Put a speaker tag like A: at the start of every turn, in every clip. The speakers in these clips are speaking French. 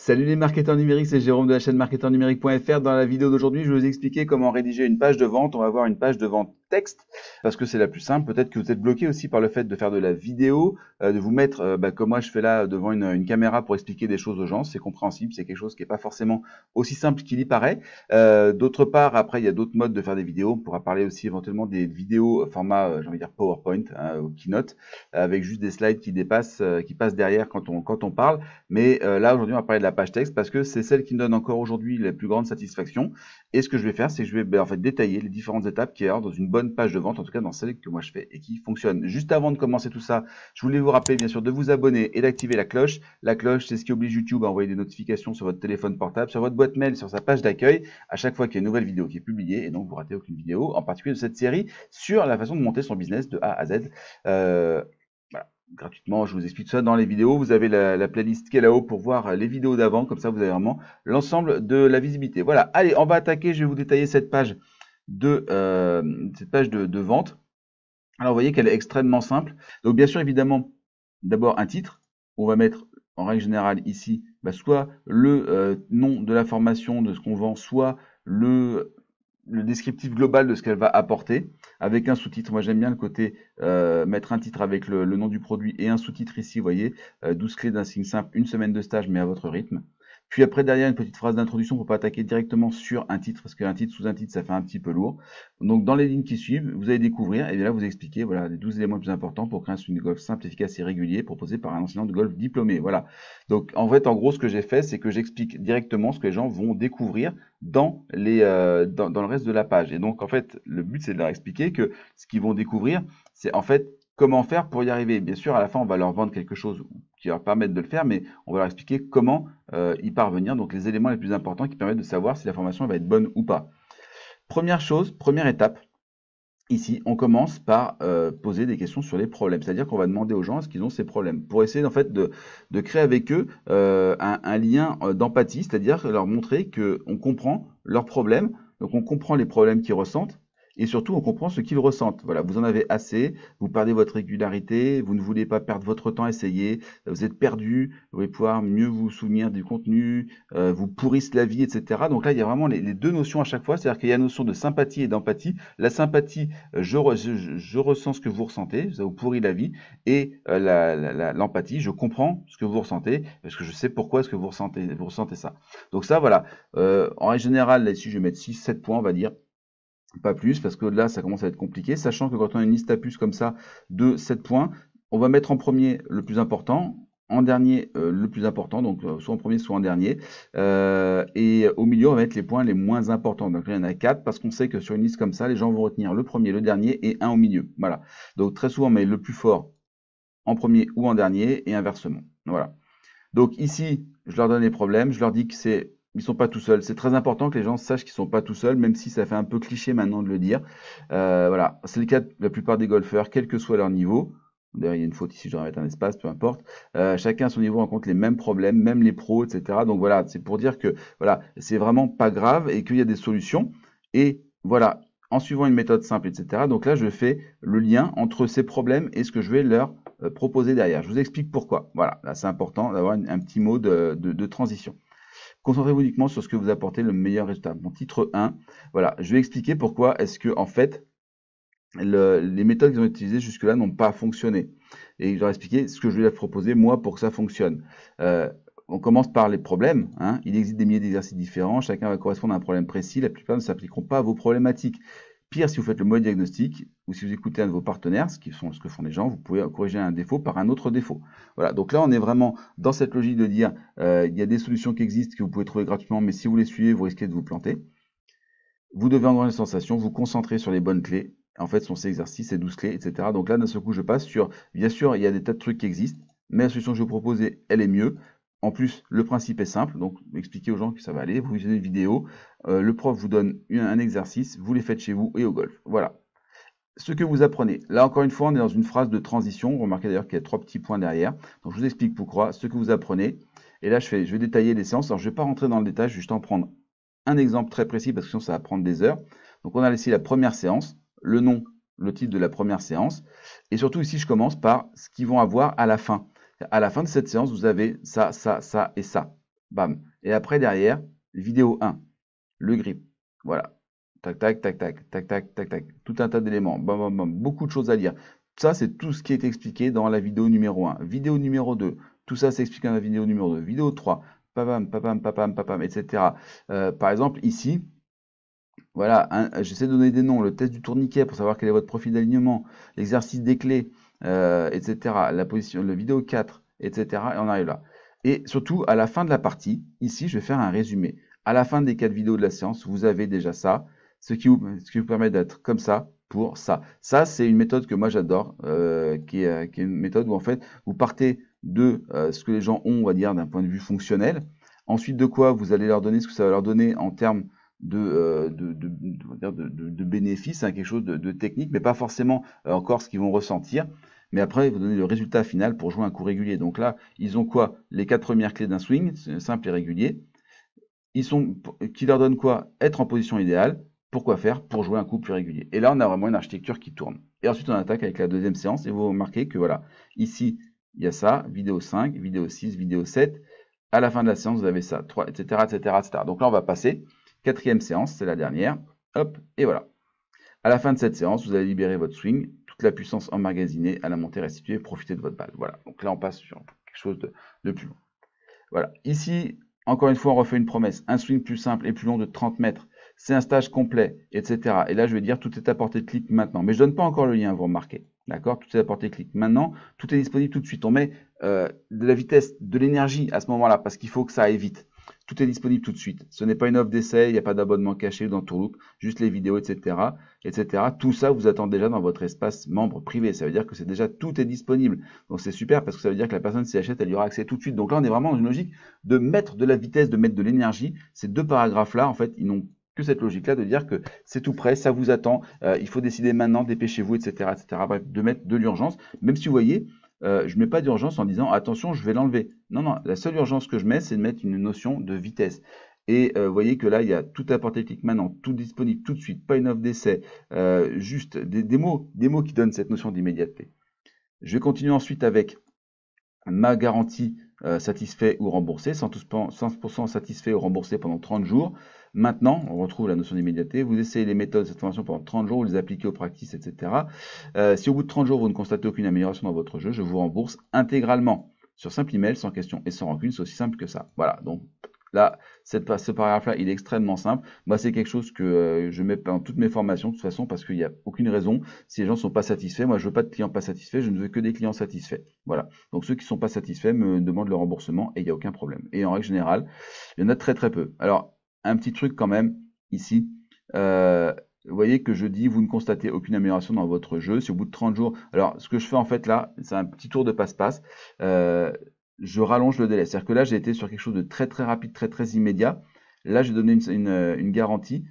A: Salut les marketeurs numériques, c'est Jérôme de la chaîne marketeurnumérique.fr. Dans la vidéo d'aujourd'hui, je vais vous expliquer comment rédiger une page de vente. On va voir une page de vente texte parce que c'est la plus simple. Peut-être que vous êtes bloqué aussi par le fait de faire de la vidéo, de vous mettre, comme moi je fais là, devant une caméra pour expliquer des choses aux gens. C'est compréhensible, c'est quelque chose qui n'est pas forcément aussi simple qu'il y paraît. D'autre part, après, il y a d'autres modes de faire des vidéos. On pourra parler aussi éventuellement des vidéos format, j'ai envie de dire PowerPoint, ou Keynote, avec juste des slides qui dépassent, qui passent derrière quand on parle. Mais là, aujourd'hui, on va parler de la page texte parce que c'est celle qui me donne encore aujourd'hui la plus grande satisfaction. Et ce que je vais faire, c'est que je vais en fait détailler les différentes étapes qu'il y a dans une bonne page de vente, en tout cas dans celle que moi je fais et qui fonctionne. Juste avant de commencer tout ça, je voulais vous rappeler bien sûr de vous abonner et d'activer la cloche. La cloche, c'est ce qui oblige YouTube à envoyer des notifications sur votre téléphone portable, sur votre boîte mail, sur sa page d'accueil, à chaque fois qu'il y a une nouvelle vidéo qui est publiée. Et donc, vous ratez aucune vidéo, en particulier de cette série, sur la façon de monter son business de A à Z. Voilà, gratuitement, je vous explique tout ça dans les vidéos. Vous avez la playlist qui est là-haut pour voir les vidéos d'avant, comme ça vous avez vraiment l'ensemble de la visibilité. Voilà, allez, on va attaquer, je vais vous détailler cette page de vente. Alors vous voyez qu'elle est extrêmement simple. Donc bien sûr, évidemment, d'abord un titre. On va mettre en règle générale ici, soit le nom de la formation, de ce qu'on vend, soit le descriptif global de ce qu'elle va apporter, avec un sous-titre. Moi j'aime bien le côté mettre un titre avec le nom du produit et un sous-titre ici, vous voyez, 12 clés d'un signe simple, une semaine de stage mais à votre rythme. Puis après derrière une petite phrase d'introduction pour pas attaquer directement sur un titre, parce qu'un titre sous un titre ça fait un petit peu lourd. Donc dans les lignes qui suivent, vous allez découvrir, et là vous expliquez voilà, les 12 éléments les plus importants pour créer un swing de golf simple, efficace et régulier proposé par un enseignant de golf diplômé. Voilà. Donc en fait, en gros, ce que j'ai fait, c'est que j'explique directement ce que les gens vont découvrir dans le reste de la page. Et donc en fait, le but c'est de leur expliquer que ce qu'ils vont découvrir, c'est en fait comment faire pour y arriver. Bien sûr, à la fin, on va leur vendre quelque chose qui leur permette de le faire, mais on va leur expliquer comment y parvenir, donc les éléments les plus importants qui permettent de savoir si la formation va être bonne ou pas. Première chose, première étape, ici, on commence par poser des questions sur les problèmes, c'est-à-dire qu'on va demander aux gens est-ce qu'ils ont ces problèmes, pour essayer en fait de créer avec eux un lien d'empathie, c'est-à-dire leur montrer qu'on comprend leurs problèmes, donc on comprend les problèmes qu'ils ressentent, et surtout on comprend ce qu'ils ressentent. Voilà, vous en avez assez, vous perdez votre régularité, vous ne voulez pas perdre votre temps à essayer, vous êtes perdu, vous voulez pouvoir mieux vous souvenir du contenu, vous pourrissent la vie, etc. Donc là, il y a vraiment les deux notions à chaque fois, c'est-à-dire qu'il y a la notion de sympathie et d'empathie. La sympathie, je ressens ce que vous ressentez, ça vous pourrit la vie, et l'empathie, je comprends ce que vous ressentez, parce que je sais pourquoi est-ce que vous ressentez ça. Donc ça, voilà, en règle générale, là-dessus, je vais mettre 6-7 points, on va dire, pas plus, parce que là, ça commence à être compliqué, sachant que quand on a une liste à puces comme ça de 7 points, on va mettre en premier le plus important, en dernier le plus important, donc soit en premier, soit en dernier, et au milieu, on va mettre les points les moins importants. Donc là, il y en a 4, parce qu'on sait que sur une liste comme ça, les gens vont retenir le premier, le dernier, et un au milieu. Voilà. Donc très souvent, on met le plus fort en premier ou en dernier, et inversement. Voilà. Donc ici, je leur donne les problèmes, je leur dis que ils sont pas tout seuls. C'est très important que les gens sachent qu'ils sont pas tout seuls, même si ça fait un peu cliché maintenant de le dire. Voilà, c'est le cas de la plupart des golfeurs, quel que soit leur niveau. D'ailleurs, il y a une faute ici, je dois mettre un espace, peu importe. Chacun à son niveau rencontre les mêmes problèmes, même les pros, etc. Donc voilà, c'est pour dire que voilà, c'est vraiment pas grave et qu'il y a des solutions. Et voilà, en suivant une méthode simple, etc. Donc là, je fais le lien entre ces problèmes et ce que je vais leur proposer derrière. Je vous explique pourquoi. Voilà, là c'est important d'avoir un petit mot de transition. Concentrez-vous uniquement sur ce que vous apportez le meilleur résultat. Mon titre 1, voilà, je vais expliquer pourquoi est-ce que en fait les méthodes qu'ils ont utilisées jusque-là n'ont pas fonctionné. Et je leur expliquer ce que je vais leur proposer moi pour que ça fonctionne. On commence par les problèmes. Hein. Il existe des milliers d'exercices différents, chacun va correspondre à un problème précis, la plupart ne s'appliqueront pas à vos problématiques. Pire, si vous faites le mauvais diagnostic ou si vous écoutez un de vos partenaires, ce que font les gens, vous pouvez corriger un défaut par un autre défaut. Voilà, donc là on est vraiment dans cette logique de dire il y a des solutions qui existent que vous pouvez trouver gratuitement, mais si vous les suivez, vous risquez de vous planter. Vous devez engranger les sensations, vous concentrer sur les bonnes clés. En fait, ce sont ces exercices, ces 12 clés, etc. Donc là, d'un seul coup, je passe sur, bien sûr, il y a des tas de trucs qui existent, mais la solution que je vais vous proposer, elle est mieux. En plus, le principe est simple, donc expliquez aux gens que ça va aller, vous visionnez une vidéo, le prof vous donne un exercice, vous les faites chez vous et au golf. Voilà. Ce que vous apprenez. Là, encore une fois, on est dans une phrase de transition. Remarquez d'ailleurs qu'il y a 3 petits points derrière. Donc, je vous explique pourquoi, ce que vous apprenez. Et là, je vais détailler les séances. Alors, je ne vais pas rentrer dans le détail, je vais juste en prendre un exemple très précis parce que sinon, ça va prendre des heures. Donc, on a ici la première séance, le nom, le titre de la première séance. Et surtout, ici, je commence par ce qu'ils vont avoir à la fin. À la fin de cette séance, vous avez ça, ça, ça et ça. bam. Et après, derrière, vidéo 1, le grip. Voilà. Tac, tac, tac, tac, tac, tac, tac, tac. Tout un tas d'éléments. Bam, bam, bam. Beaucoup de choses à lire. Ça, c'est tout ce qui est expliqué dans la vidéo numéro 1. Vidéo numéro 2. Tout ça, c'est expliqué dans la vidéo numéro 2. Vidéo 3. Papam, papam, papam, papam, etc. Par exemple, ici, voilà, j'essaie de donner des noms. Le test du tourniquet pour savoir quel est votre profil d'alignement. L'exercice des clés, etc. La position, le vidéo 4, etc. Et on arrive là. Et surtout, à la fin de la partie, ici, je vais faire un résumé. À la fin des 4 vidéos de la séance, vous avez déjà ça, ce qui vous permet d'être comme ça pour ça. Ça, c'est une méthode que moi j'adore, qui est une méthode où en fait, vous partez de ce que les gens ont, on va dire, d'un point de vue fonctionnel. Ensuite de quoi, vous allez leur donner ce que ça va leur donner en termes de bénéfices, hein, quelque chose de technique, mais pas forcément encore ce qu'ils vont ressentir. Mais après, vous donnez le résultat final pour jouer un coup régulier. Donc là, ils ont quoi? Les 4 premières clés d'un swing, simple et régulier. Qui leur donne quoi? Être en position idéale. Pourquoi faire? Pour jouer un coup plus régulier. Et là, on a vraiment une architecture qui tourne. Et ensuite, on attaque avec la deuxième séance. Et vous remarquez que voilà, ici, il y a ça, vidéo 5, vidéo 6, vidéo 7. À la fin de la séance, vous avez ça, 3, etc., etc., etc. Donc là, on va passer. Quatrième séance, c'est la dernière. Hop, et voilà. À la fin de cette séance, vous allez libérer votre swing, toute la puissance emmagasinée à la montée restituée, profitez de votre balle. Voilà. Donc là, on passe sur quelque chose de plus long. Voilà. Ici, encore une fois, on refait une promesse. Un swing plus simple et plus long de 30 mètres. C'est un stage complet, etc. Et là, je vais dire tout est à portée de clic maintenant. Mais je ne donne pas encore le lien, vous remarquez. D'accord? Tout est à portée de clic maintenant. Tout est disponible tout de suite. On met de la vitesse, de l'énergie à ce moment-là parce qu'il faut que ça aille vite. Tout est disponible tout de suite. Ce n'est pas une offre d'essai, il n'y a pas d'abonnement caché dans Tourloop, juste les vidéos, etc., etc. Tout ça vous attend déjà dans votre espace membre privé. Ça veut dire que c'est déjà tout est disponible. Donc c'est super parce que ça veut dire que la personne s'y achète, elle y aura accès tout de suite. Donc là, on est vraiment dans une logique de mettre de la vitesse, de mettre de l'énergie. Ces deux paragraphes-là, en fait, ils n'ont que cette logique-là de dire que c'est tout prêt, ça vous attend, il faut décider maintenant, dépêchez-vous, etc., etc. Bref, de mettre de l'urgence, même si vous voyez, je ne mets pas d'urgence en disant attention, je vais l'enlever. Non, non, la seule urgence que je mets, c'est de mettre une notion de vitesse. Et vous voyez que là, il y a tout à portée de clic maintenant, tout disponible tout de suite, pas une offre d'essai, juste des mots qui donnent cette notion d'immédiateté. Je vais continuer ensuite avec ma garantie satisfait ou remboursé, 100% satisfait ou remboursé pendant 30 jours. Maintenant, on retrouve la notion d'immédiateté. Vous essayez les méthodes de cette formation pendant 30 jours, vous les appliquez aux practices, etc. Si au bout de 30 jours, vous ne constatez aucune amélioration dans votre jeu, je vous rembourse intégralement sur simple email, sans question et sans rancune. C'est aussi simple que ça. Voilà, donc là, ce paragraphe-là, il est extrêmement simple. Moi, c'est quelque chose que je mets dans toutes mes formations, de toute façon, parce qu'il n'y a aucune raison. Si les gens ne sont pas satisfaits, moi, je ne veux pas de clients pas satisfaits, je ne veux que des clients satisfaits. Voilà. Donc, ceux qui ne sont pas satisfaits me demandent le remboursement et il n'y a aucun problème. Et en règle générale, il y en a très très peu. Alors, un petit truc quand même, ici. Vous voyez que je dis, vous ne constatez aucune amélioration dans votre jeu. Si au bout de 30 jours... Alors, ce que je fais en fait là, c'est un petit tour de passe-passe. Je rallonge le délai. C'est-à-dire que là, j'ai été sur quelque chose de très très rapide, très très immédiat. Là, j'ai donné une garantie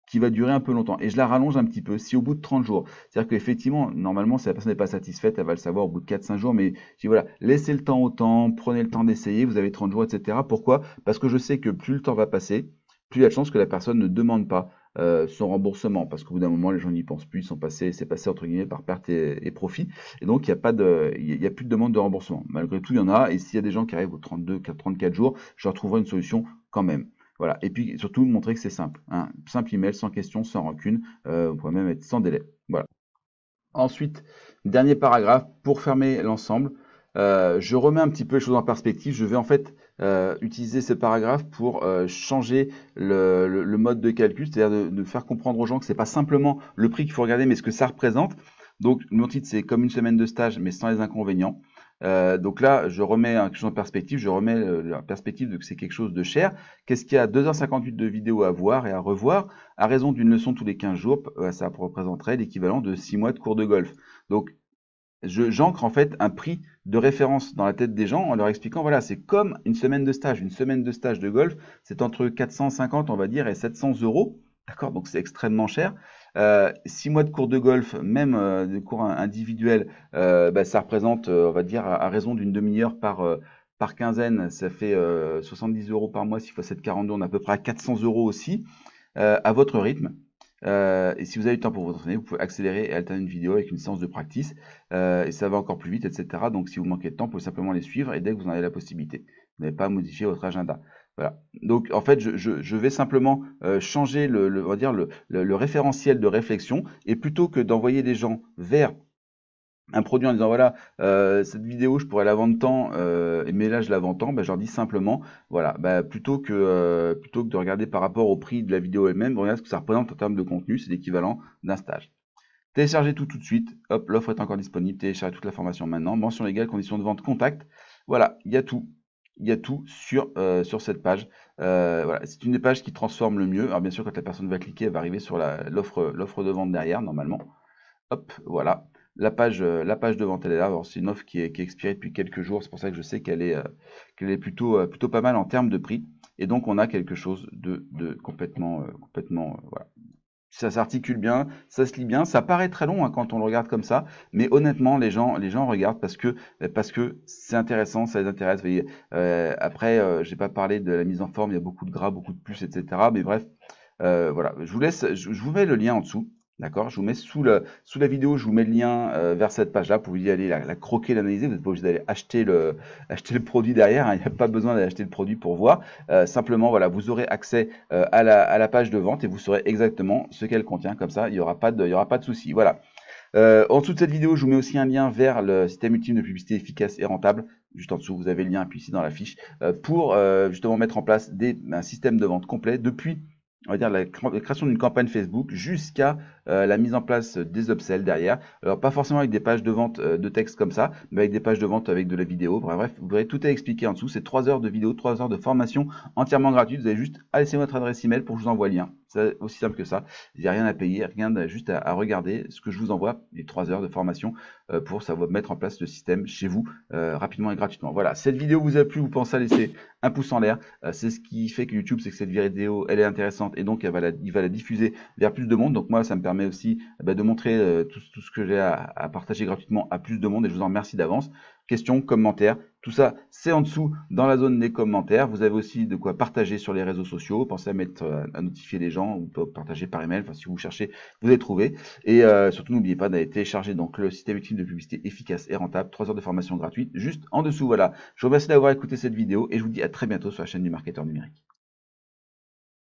A: qui va durer un peu longtemps. Et je la rallonge un petit peu. Si au bout de 30 jours, c'est-à-dire qu'effectivement, normalement, si la personne n'est pas satisfaite, elle va le savoir au bout de 4-5 jours. Mais je dis voilà, laissez le temps au temps, prenez le temps d'essayer, vous avez 30 jours, etc. Pourquoi? Parce que je sais que plus le temps va passer, plus il y a de chances que la personne ne demande pas son remboursement. Parce qu'au bout d'un moment, les gens n'y pensent plus, c'est passé entre guillemets par perte et profit. Et donc, il n'y a plus de demande de remboursement. Malgré tout, il y en a. Et s'il y a des gens qui arrivent aux 32, 34 jours, je leur trouverai une solution quand même. Voilà. Et puis surtout, montrer que c'est simple. Hein. Simple email, sans question, sans rancune. Vous pouvez même être sans délai. Voilà. Ensuite, dernier paragraphe, pour fermer l'ensemble, je remets un petit peu les choses en perspective. Je vais en fait utiliser ce paragraphe pour changer le mode de calcul, c'est-à-dire de faire comprendre aux gens que c'est pas simplement le prix qu'il faut regarder, mais ce que ça représente. Donc, mon titre, c'est comme une semaine de stage, mais sans les inconvénients. Donc là, je remets quelque chose en perspective, je remets la perspective de que c'est quelque chose de cher. Qu'est-ce qu'il y a 2h58 de vidéos à voir et à revoir à raison d'une leçon tous les 15 jours, ça représenterait l'équivalent de 6 mois de cours de golf. Donc, j'ancre en fait un prix de référence dans la tête des gens en leur expliquant, voilà, c'est comme une semaine de stage. Une semaine de stage de golf, c'est entre 450, on va dire, et 700 euros. D'accord? Donc, c'est extrêmement cher. 6 mois de cours de golf, même de cours individuels, ça représente, on va dire, à raison d'une demi-heure par quinzaine, ça fait 70 euros par mois. S'il faut 7,42, on est à peu près à 400 euros aussi, à votre rythme. Et si vous avez du temps pour vous entraîner, vous pouvez accélérer et alterner une vidéo avec une séance de practice, et ça va encore plus vite, etc. Donc si vous manquez de temps, vous pouvez simplement les suivre et dès que vous en avez la possibilité. Vous n'avez pas à modifier votre agenda. Voilà. Donc en fait, je vais simplement changer on va dire le référentiel de réflexion, et plutôt que d'envoyer des gens vers un produit en disant voilà, cette vidéo je pourrais la vendre tant, mais là je la vends tant, bah, je leur dis simplement voilà, bah, plutôt que de regarder par rapport au prix de la vidéo elle-même, regarde ce que ça représente en termes de contenu, c'est l'équivalent d'un stage. Téléchargez tout de suite, hop, l'offre est encore disponible, téléchargez toute la formation maintenant, mention légale, conditions de vente, contact, voilà, il y a tout. Il y a tout sur cette page. Voilà, c'est une des pages qui transforme le mieux. Alors bien sûr, quand la personne va cliquer, elle va arriver sur l'offre de vente derrière, normalement. Hop, voilà. La page de vente, elle est là. Alors, c'est une offre qui est expirée depuis quelques jours. C'est pour ça que je sais qu'elle est plutôt pas mal en termes de prix. Et donc, on a quelque chose de complètement, voilà. Ça s'articule bien, ça se lit bien. Ça paraît très long hein, quand on le regarde comme ça, mais honnêtement, les gens regardent parce que c'est intéressant, ça les intéresse. Vous voyez. Après, j'ai pas parlé de la mise en forme. Il y a beaucoup de gras, beaucoup de plus, etc. Mais bref, voilà. Je vous mets le lien en dessous. D'accord? Je vous mets sous la vidéo, je vous mets le lien vers cette page-là pour vous y aller la croquer, l'analyser. Vous n'êtes pas obligé d'aller acheter le produit derrière, hein. Il n'y a pas besoin d'aller acheter le produit pour voir. Simplement, voilà, vous aurez accès à la page de vente et vous saurez exactement ce qu'elle contient. Comme ça, il n'y aura pas de souci. Voilà. En dessous de cette vidéo, je vous mets aussi un lien vers le système ultime de publicité efficace et rentable. Juste en dessous, vous avez le lien, puis ici dans la fiche, pour justement mettre en place un système de vente complet depuis, on va dire, la création d'une campagne Facebook jusqu'à la mise en place des upsells derrière. Alors, pas forcément avec des pages de vente de texte comme ça, mais avec des pages de vente avec de la vidéo. Bref, vous verrez, tout est expliqué en dessous. C'est 3 heures de vidéo, 3 heures de formation entièrement gratuite. Vous avez juste à laisser votre adresse email pour que je vous envoie le lien. C'est aussi simple que ça. Il n'y a rien à payer, juste à regarder ce que je vous envoie, les 3 heures de formation pour savoir mettre en place le système chez vous rapidement et gratuitement. Voilà, cette vidéo vous a plu, vous pensez à laisser un pouce en l'air. C'est ce qui fait que YouTube, c'est que cette vidéo, elle est intéressante et donc il va la diffuser vers plus de monde. Donc moi, ça me permet aussi de montrer tout ce que j'ai à partager gratuitement à plus de monde et je vous en remercie d'avance. Questions, commentaires, tout ça, c'est en dessous dans la zone des commentaires. Vous avez aussi de quoi partager sur les réseaux sociaux. Pensez à notifier les gens ou partager par email. Enfin, si vous cherchez, vous allez trouver. Et surtout, n'oubliez pas d'aller télécharger donc le système ultime de publicité efficace et rentable. 3 heures de formation gratuite juste en dessous. Voilà. Je vous remercie d'avoir écouté cette vidéo et je vous dis à très bientôt sur la chaîne du marketeur numérique.